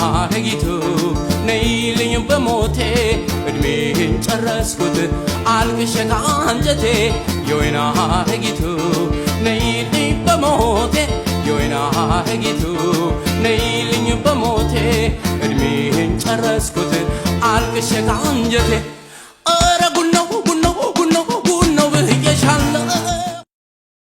ሐረጊቱ ነይልኝ በሞቴ እድሜን ጨረስኩት አልቅሼ ከአንጀቴ የወይን ሐረጊቱ ነይልኝ በሞቴ የወይን ሐረጊቱ ነይልኝ በሞቴ እድሜን ጨረስኩት አልቅሼ ከአንጀቴ